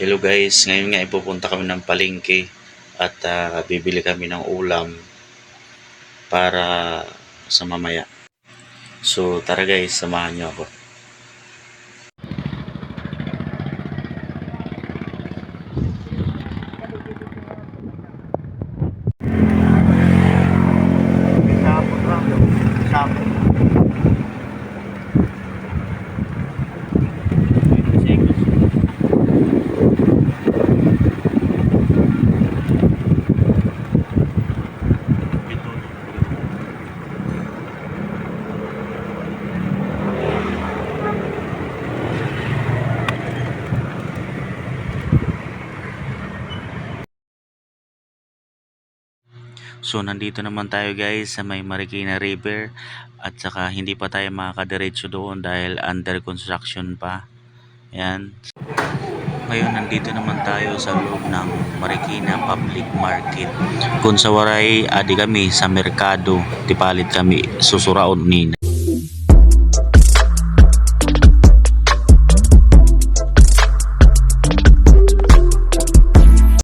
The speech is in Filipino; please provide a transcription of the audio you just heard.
Hello guys, ngayon nga ipupunta kami ng palengke at bibili kami ng ulam para sa mamaya. So tara guys, samahan niyo ako. So nandito naman tayo guys sa may Marikina River at saka hindi pa tayo makakadiretso doon dahil under construction pa. Yan. Ngayon nandito naman tayo sa loob ng Marikina Public Market. Kung sa waray adi kami sa merkado, tipalit kami susuraon nina.